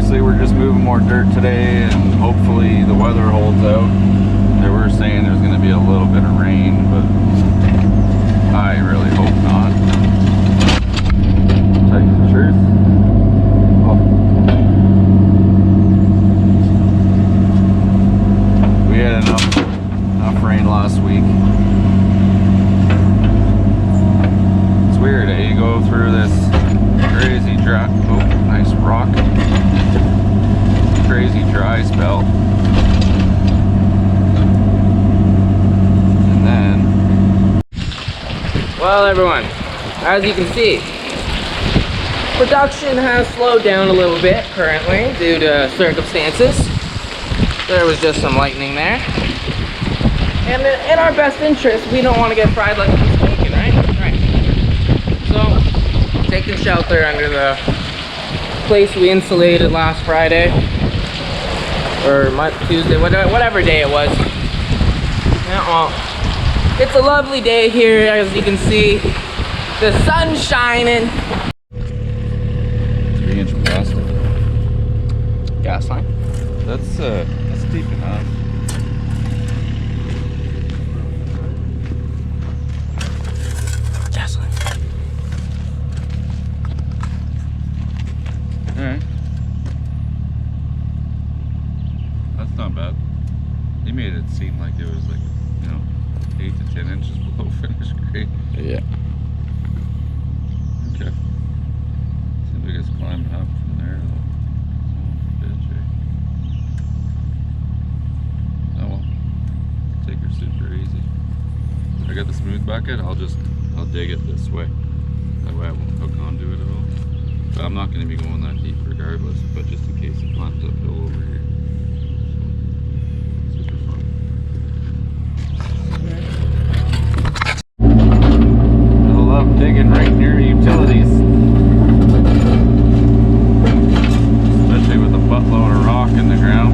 obviously we're just moving more dirt today, and hopefully the weather holds out. They were saying there's going to be a little bit of rain, but I really hope not. Tell you the truth. Oh. We had enough rain last week. It's weird, eh? You go through this crazy dry, oh, nice rock. Crazy dry spell. And then, well, everyone, as you can see, production has slowed down a little bit currently due to circumstances. There was just some lightning there. And in our best interest, we don't want to get fried like this bacon, right? Right. So, taking shelter under the place we insulated last Friday. Or Tuesday, whatever day it was. Yeah, well, it's a lovely day here, as you can see. The sun's shining. 3-inch plastic. Gas line. That's deep enough. Gas line. Alright. That's not bad. They made it seem like it was like, you know, 8 to 10 inches below finished grade. Yeah. Okay. Seems like it's climbing up from there though. Oh well. Take her super easy. If I got the smooth bucket, I'll dig it this way. That way I won't hook onto it at all. But I'm not going to be going that deep regardless, but just in case it climbs uphill over here. So, super fun. I love digging right near utilities. Especially with a buttload of rock in the ground.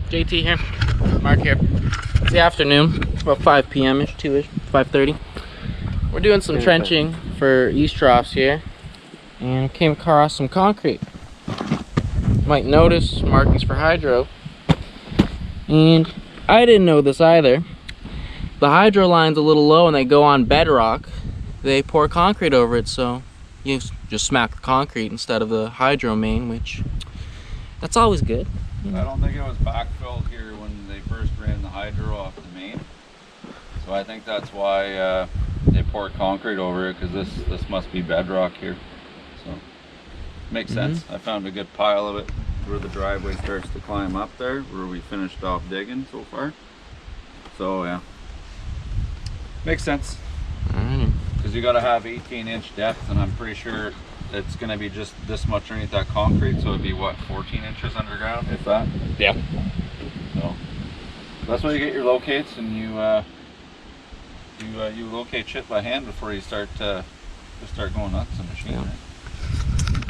JT here, Mark here. It's the afternoon, about 5 p.m. ish, 2ish, 5:30. We're doing some trenching for east troughs here, and came across some concrete. You might notice markings for hydro, and I didn't know this either. The hydro line's a little low and they go on bedrock. They pour concrete over it, so you just smack the concrete instead of the hydro main, which that's always good. I don't think it was backfilled here when they first ran the hydro off the main, so I think that's why they poured concrete over it, because this must be bedrock here. So makes sense. I found a good pile of it where the driveway starts to climb up there, where we finished off digging so far. So yeah, makes sense. Because you got to have 18-inch depth, and I'm pretty sure it's going to be just this much underneath that concrete, so it'd be what, 14 inches underground, if that? Yeah. So that's why you get your locates, and you locate shit by hand before you start going nuts in the machine. Yeah.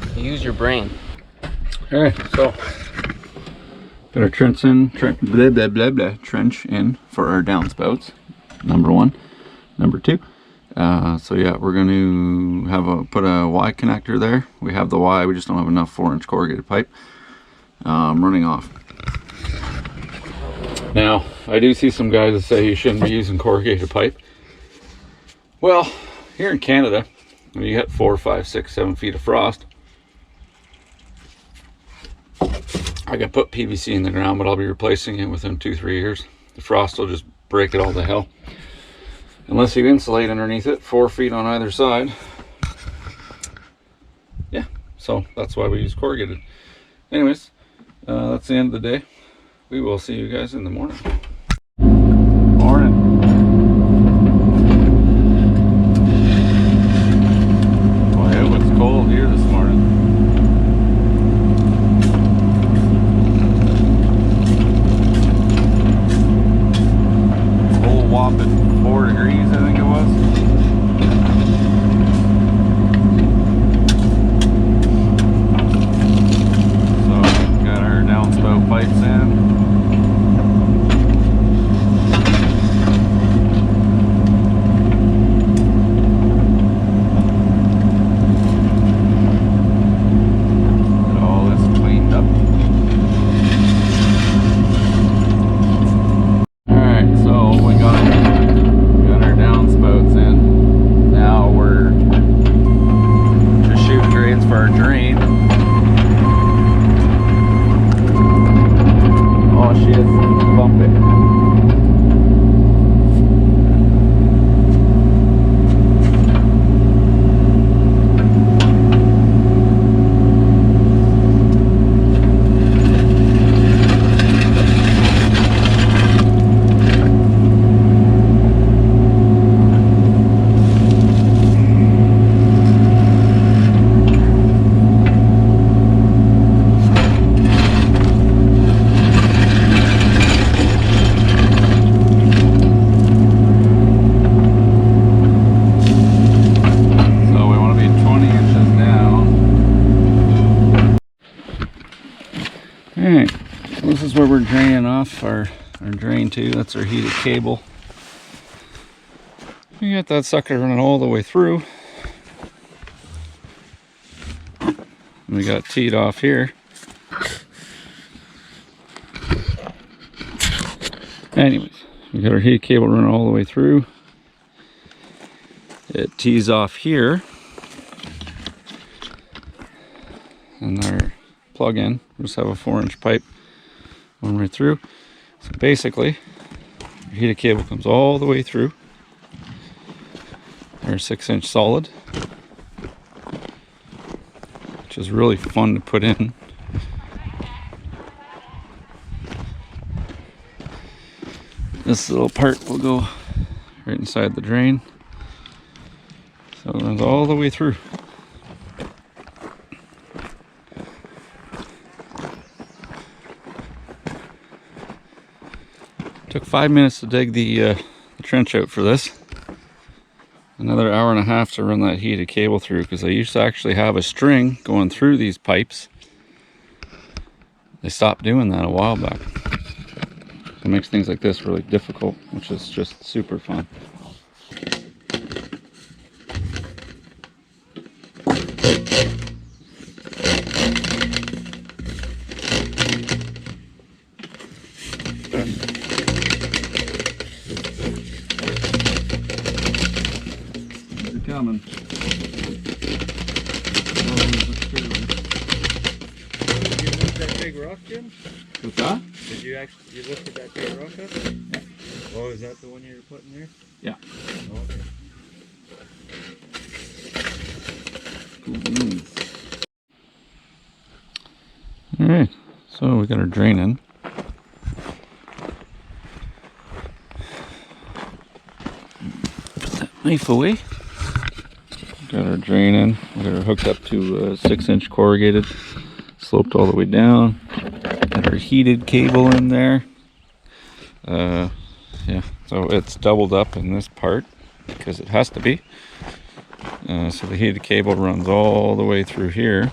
Right? Use your brain. All right, so got our trench in for our downspouts. Number 1, number 2. So yeah, we're going to put a Y connector there. We have the Y, we just don't have enough 4-inch corrugated pipe running off. Now, I do see some guys that say you shouldn't be using corrugated pipe. Well, here in Canada, when you get 4, 5, 6, 7 feet of frost, I can put PVC in the ground, but I'll be replacing it within 2-3 years. The frost will just break it all to hell. Unless you insulate underneath it, 4 feet on either side. Yeah, so that's why we use corrugated. Anyways, that's the end of the day. We will see you guys in the morning. Morning. Boy, it was cold here this morning. degrees, I think it was. So got our downspout pipes in. Alright, so this is where we're draining off our drain to. That's our heated cable. We got that sucker running all the way through. And we got teed off here. Anyways, we got our heated cable running all the way through. It tees off here. And our plug-in, we just have a 4-inch pipe going right through. So basically, our heated cable comes all the way through. Our 6-inch solid, which is really fun to put in. This little part will go right inside the drain. So it runs all the way through. Took 5 minutes to dig the trench out for this. Another hour and a half to run that heated cable through, because I used to actually have a string going through these pipes. They stopped doing that a while back. It makes things like this really difficult, which is just super fun. Coming. Did you lift that big rock, Jim? What's that? Did you actually lifted that big rock up? Yeah. Oh, is that the one you were putting there? Yeah. Oh, okay. All right, so we got our drain in. Put that knife away. Got our drain in. We got her hooked up to a 6-inch corrugated, sloped all the way down. Got our heated cable in there. Yeah, so it's doubled up in this part because it has to be. So the heated cable runs all the way through here.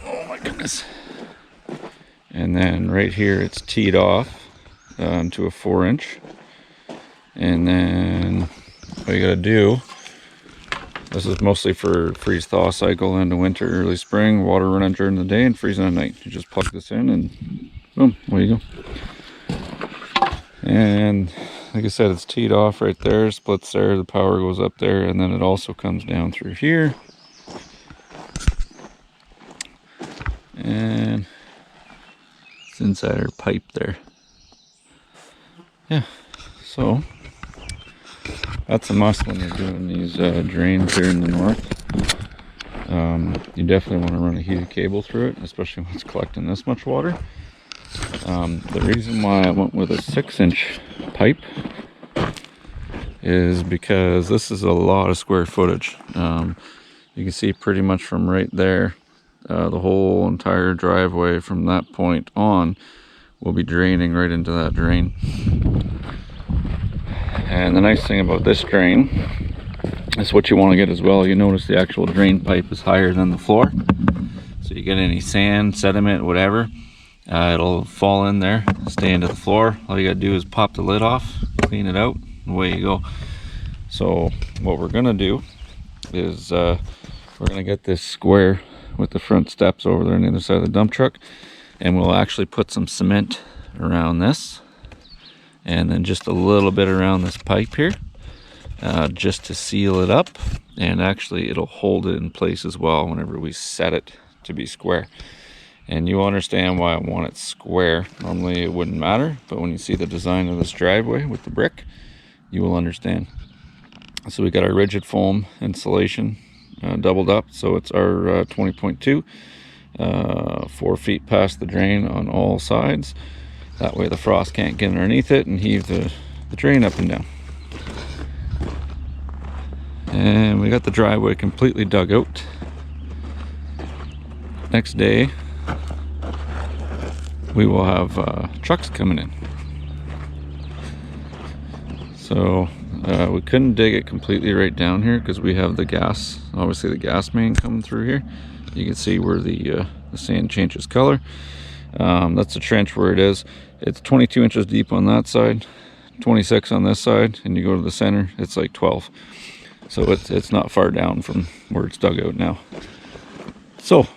Oh my goodness. And then right here it's teed off to a 4-inch. And then what you gotta do, this is mostly for freeze-thaw cycle into winter, early spring, water running during the day and freezing at night. You just plug this in and boom, away you go. And like I said, it's teed off right there, splits there, the power goes up there, and then it also comes down through here. And it's inside our pipe there. Yeah, so that's a must when you're doing these drains here in the north. You definitely want to run a heated cable through it, especially when it's collecting this much water. The reason why I went with a 6-inch pipe is because this is a lot of square footage. You can see pretty much from right there, the whole entire driveway from that point on will be draining right into that drain. And the nice thing about this drain is what you want to get as well. You notice the actual drain pipe is higher than the floor. So you get any sand, sediment, whatever, it'll fall in there, stay into the floor. All you gotta do is pop the lid off, clean it out, and away you go. So what we're gonna do is we're gonna get this square with the front steps over there on the other side of the dump truck, and we'll actually put some cement around this, and then just a little bit around this pipe here, just to seal it up, and actually it'll hold it in place as well whenever we set it to be square. And you'll understand why I want it square. Normally it wouldn't matter, but when you see the design of this driveway with the brick, you will understand. So we got our rigid foam insulation doubled up, so it's our 20.2, 4 feet past the drain on all sides. That way the frost can't get underneath it and heave the drain up and down. And we got the driveway completely dug out. Next day we will have trucks coming in. So we couldn't dig it completely right down here because we have the gas, obviously the gas main coming through here. You can see where the sand changes color. That's the trench where it is. It's 22 inches deep on that side, 26 on this side, and you go to the center, it's like 12. So it's not far down from where it's dug out now. So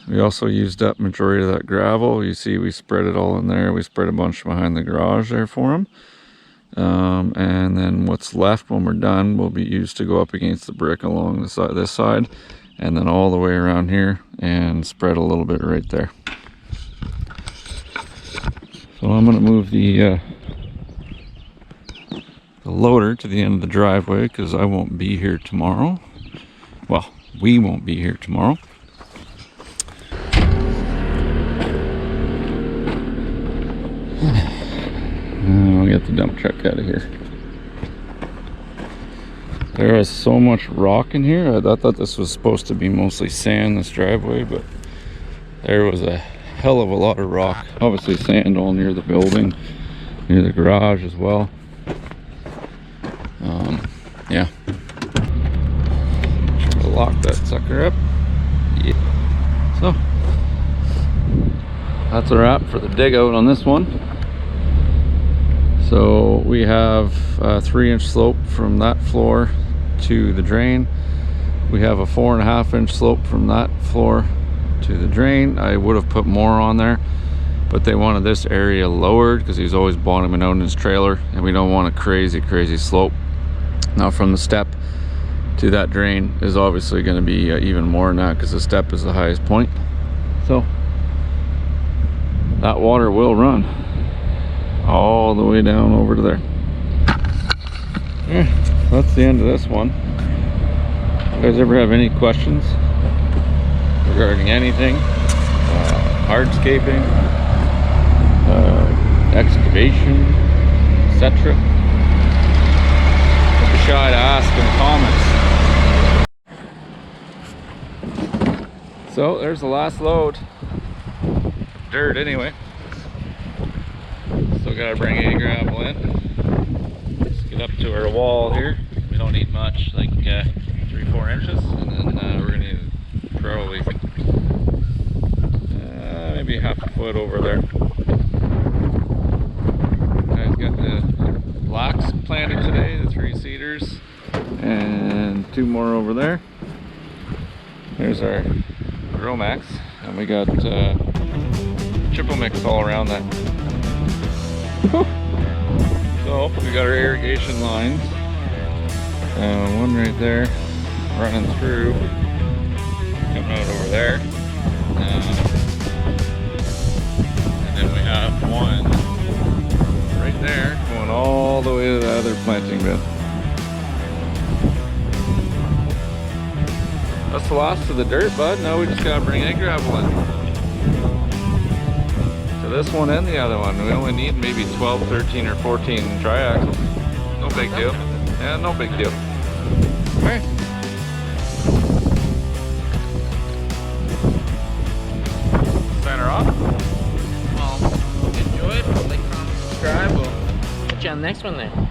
we also used up majority of that gravel. You see we spread it all in there. We spread a bunch behind the garage there for them. And then what's left when we're done will be used to go up against the brick along the side, this side, and then all the way around here and spread a little bit right there. So I'm gonna move the loader to the end of the driveway because I won't be here tomorrow. Well, we won't be here tomorrow. I'll get the dump truck out of here. There is so much rock in here. I thought this was supposed to be mostly sand, this driveway, but there was a hell of a lot of rock. Obviously sand all near the building, near the garage as well. Yeah. I'll lock that sucker up. Yeah. So that's a wrap for the dig out on this one. So we have a 3-inch slope from that floor to the drain. We have a 4.5-inch slope from that floor to the drain. I would have put more on there, but they wanted this area lowered because he's always bottoming out in his trailer, and we don't want a crazy slope. Now from the step to that drain is obviously going to be even more than that because the step is the highest point. So that water will run all the way down over to there. Yeah, that's the end of this one. You guys ever have any questions regarding anything, hardscaping, excavation, etc., don't be shy to ask in the comments. So there's the last load. Dirt anyway. Still gotta bring any gravel in. Let's get up to our wall here. We don't need much, like 3-4 inches, and then we're gonna need probably maybe half a foot over there. I've got the blocks planted today, the 3 cedars, and 2 more over there. There's our Gromax, and we got triple mix all around that. So we got our irrigation lines, one right there running through, coming out over there, and then we have one right there going all the way to the other planting bed. That's the last of the dirt, bud. Now we just gotta bring egg gravel in. This one and the other one, we only need maybe 12, 13, or 14 triaxles. No big deal. Yeah, no big deal. Alright. Sign her off? Well, Like, comment, subscribe. We'll catch you on the next one there.